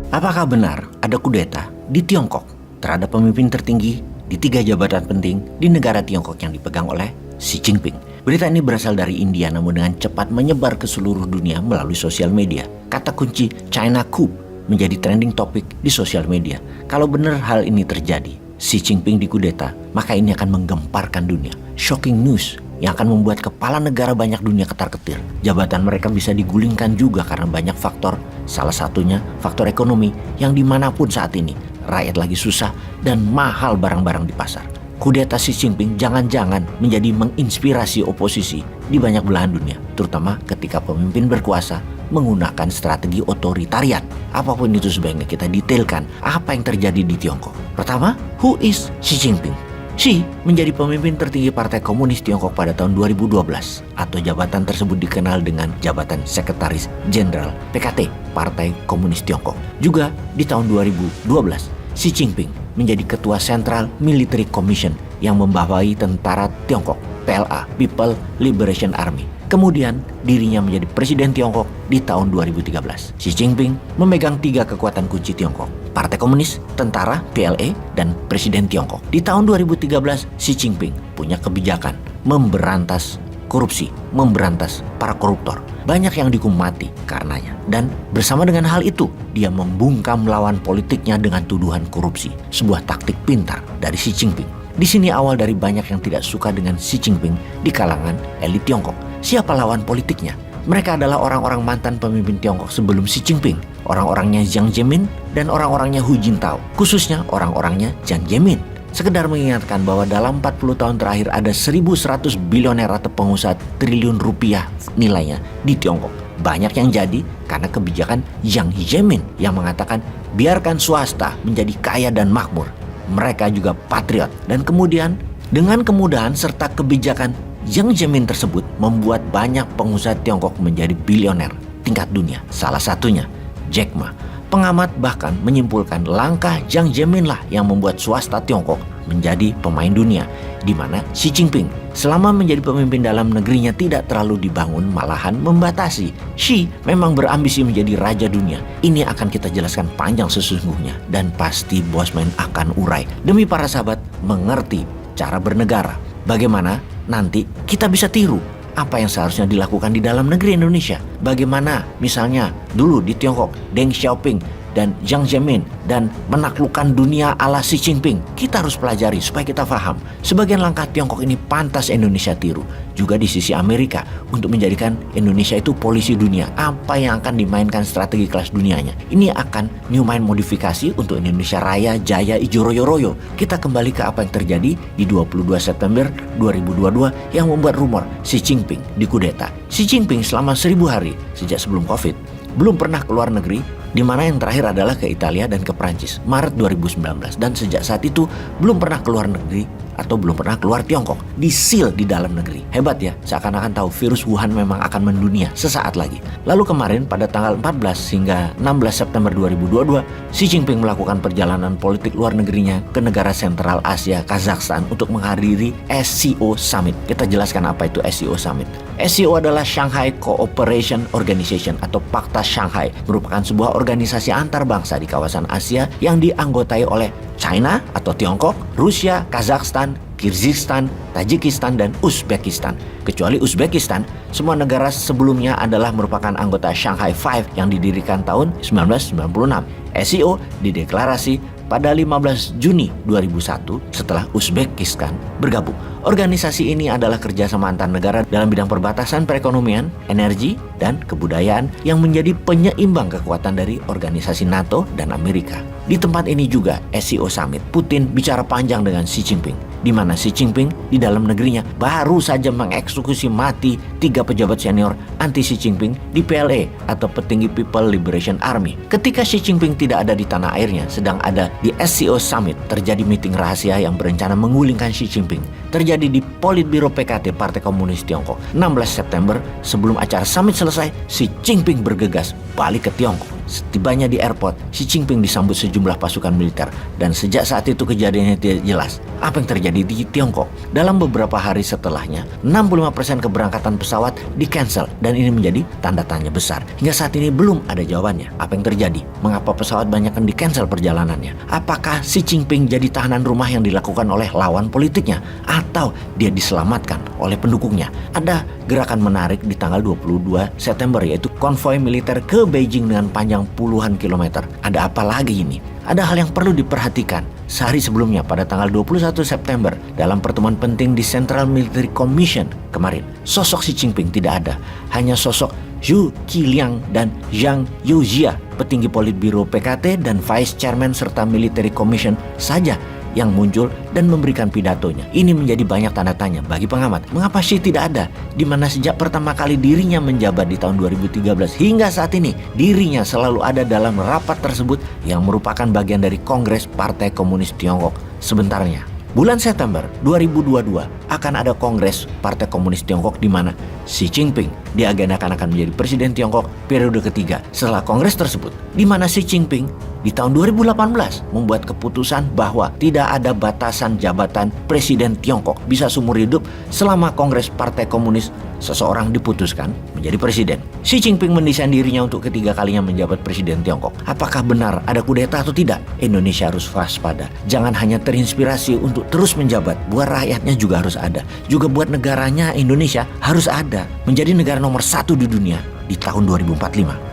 Apakah benar ada kudeta di Tiongkok terhadap pemimpin tertinggi di 3 jabatan penting di negara Tiongkok yang dipegang oleh Xi Jinping? Berita ini berasal dari India namun dengan cepat menyebar ke seluruh dunia melalui sosial media. Kata kunci China coup menjadi trending topik di sosial media. Kalau benar hal ini terjadi, Xi Jinping dikudeta, maka ini akan menggemparkan dunia. Shocking news yang akan membuat kepala negara banyak dunia ketar-ketir. Jabatan mereka bisa digulingkan juga karena banyak faktor. Salah satunya faktor ekonomi yang dimanapun saat ini rakyat lagi susah dan mahal barang-barang di pasar. Kudeta Xi Jinping jangan-jangan menjadi menginspirasi oposisi di banyak belahan dunia, terutama ketika pemimpin berkuasa menggunakan strategi otoritarian. Apapun itu sebaiknya kita detailkan apa yang terjadi di Tiongkok. Pertama, who is Xi Jinping? Xi menjadi pemimpin tertinggi Partai Komunis Tiongkok pada tahun 2012 atau jabatan tersebut dikenal dengan jabatan Sekretaris Jenderal PKT Partai Komunis Tiongkok. Juga di tahun 2012, Xi Jinping menjadi Ketua Central Military Commission yang membawahi tentara Tiongkok, PLA, People Liberation Army. Kemudian dirinya menjadi Presiden Tiongkok di tahun 2013. Xi Jinping memegang 3 kekuatan kunci Tiongkok: Partai Komunis, Tentara, PLA, dan Presiden Tiongkok. Di tahun 2013, Xi Jinping punya kebijakan memberantas korupsi, memberantas para koruptor. Banyak yang dihukum mati karenanya. Dan bersama dengan hal itu, dia membungkam lawan politiknya dengan tuduhan korupsi. Sebuah taktik pintar dari Xi Jinping. Di sini awal dari banyak yang tidak suka dengan Xi Jinping di kalangan elit Tiongkok. Siapa lawan politiknya? Mereka adalah orang-orang mantan pemimpin Tiongkok sebelum Xi Jinping. Orang-orangnya Jiang Zemin dan orang-orangnya Hu Jintao. Khususnya orang-orangnya Jiang Zemin. Sekedar mengingatkan bahwa dalam 40 tahun terakhir ada 1.100 bilioner atau pengusaha triliun rupiah nilainya di Tiongkok. Banyak yang jadi karena kebijakan Jiang Zemin yang mengatakan biarkan swasta menjadi kaya dan makmur. Mereka juga patriot. Dan kemudian dengan kemudahan serta kebijakan Jiang Zemin tersebut membuat banyak pengusaha Tiongkok menjadi bilioner tingkat dunia. Salah satunya Jack Ma. Pengamat bahkan menyimpulkan langkah Jiang Zemin lah yang membuat swasta Tiongkok menjadi pemain dunia, di mana Xi Jinping selama menjadi pemimpin dalam negerinya tidak terlalu dibangun, malahan membatasi. Xi memang berambisi menjadi raja dunia. Ini akan kita jelaskan panjang sesungguhnya dan pasti Bosman akan urai demi para sahabat mengerti cara bernegara. Bagaimana nanti kita bisa tiru apa yang seharusnya dilakukan di dalam negeri Indonesia. Bagaimana misalnya dulu di Tiongkok Deng Xiaoping dan Jiang Zemin dan menaklukkan dunia ala Xi Jinping. Kita harus pelajari supaya kita paham. Sebagian langkah Tiongkok ini pantas Indonesia tiru. Juga di sisi Amerika untuk menjadikan Indonesia itu polisi dunia. Apa yang akan dimainkan strategi kelas dunianya. Ini akan new mind modifikasi untuk Indonesia Raya, Jaya, Ijo Royo Royo. Kita kembali ke apa yang terjadi di 22 September 2022 yang membuat rumor Xi Jinping dikudeta. Xi Jinping selama 1000 hari sejak sebelum Covid belum pernah keluar negeri, di mana yang terakhir adalah ke Italia dan ke Prancis Maret 2019, dan sejak saat itu belum pernah keluar negeri atau belum pernah keluar Tiongkok, di-seal di dalam negeri. Hebat ya, seakan-akan tahu virus Wuhan memang akan mendunia sesaat lagi. Lalu kemarin pada tanggal 14 hingga 16 September 2022, Xi Jinping melakukan perjalanan politik luar negerinya ke negara sentral Asia, Kazakhstan, untuk menghadiri SCO Summit. Kita jelaskan apa itu SCO Summit. SCO adalah Shanghai Cooperation Organization atau Pakta Shanghai, merupakan sebuah organisasi antar bangsa di kawasan Asia yang dianggotai oleh China atau Tiongkok, Rusia, Kazakhstan, Kyrgyzstan, Tajikistan, dan Uzbekistan. Kecuali Uzbekistan, semua negara sebelumnya adalah merupakan anggota Shanghai Five yang didirikan tahun 1996. SCO dideklarasi pada 15 Juni 2001 setelah Uzbekistan bergabung. Organisasi ini adalah kerjasama antar negara dalam bidang perbatasan perekonomian, energi, dan kebudayaan yang menjadi penyeimbang kekuatan dari organisasi NATO dan Amerika. Di tempat ini juga SCO Summit, Putin bicara panjang dengan Xi Jinping, di mana Xi Jinping di dalam negerinya baru saja mengeksekusi mati 3 pejabat senior anti Xi Jinping di PLA atau petinggi People Liberation Army. Ketika Xi Jinping tidak ada di tanah airnya, sedang ada di SCO Summit, terjadi meeting rahasia yang berencana menggulingkan Xi Jinping. Terjadi di Politbiro PKT Partai Komunis Tiongkok. 16 September, sebelum acara summit selesai, Xi Jinping bergegas balik ke Tiongkok. Setibanya di airport, Xi Jinping disambut sejumlah pasukan militer, dan sejak saat itu kejadiannya tidak jelas apa yang terjadi terjadi di Tiongkok. Dalam beberapa hari setelahnya, 65% keberangkatan pesawat di-cancel dan ini menjadi tanda tanya besar. Hingga saat ini belum ada jawabannya. Apa yang terjadi? Mengapa pesawat banyak yang di-cancel perjalanannya? Apakah Xi Jinping jadi tahanan rumah yang dilakukan oleh lawan politiknya? Atau dia diselamatkan oleh pendukungnya? Ada gerakan menarik di tanggal 22 September yaitu konvoi militer ke Beijing dengan panjang puluhan kilometer. Ada apa lagi ini? Ada hal yang perlu diperhatikan. Sehari sebelumnya pada tanggal 21 September dalam pertemuan penting di Central Military Commission kemarin, sosok Xi Jinping tidak ada. Hanya sosok Zhu Qiliang dan Zhang Youjia, petinggi Politbiro PKT dan Vice Chairman serta Military Commission saja yang muncul dan memberikan pidatonya. Ini menjadi banyak tanda tanya bagi pengamat. Mengapa Xi tidak ada? Di mana sejak pertama kali dirinya menjabat di tahun 2013 hingga saat ini, dirinya selalu ada dalam rapat tersebut yang merupakan bagian dari Kongres Partai Komunis Tiongkok sebentarnya. Bulan September 2022 akan ada Kongres Partai Komunis Tiongkok di mana Xi Jinping diagendakan akan menjadi Presiden Tiongkok periode ketiga. Setelah Kongres tersebut, di mana Xi Jinping di tahun 2018 membuat keputusan bahwa tidak ada batasan jabatan Presiden Tiongkok, bisa seumur hidup selama Kongres Partai Komunis seseorang diputuskan menjadi presiden. Xi Jinping mendesain dirinya untuk ketiga kalinya menjabat Presiden Tiongkok. Apakah benar ada kudeta atau tidak? Indonesia harus waspada. Jangan hanya terinspirasi untuk terus menjabat, buat rakyatnya juga harus ada. Juga buat negaranya Indonesia harus ada. Menjadi negara nomor 1 di dunia di tahun 2045.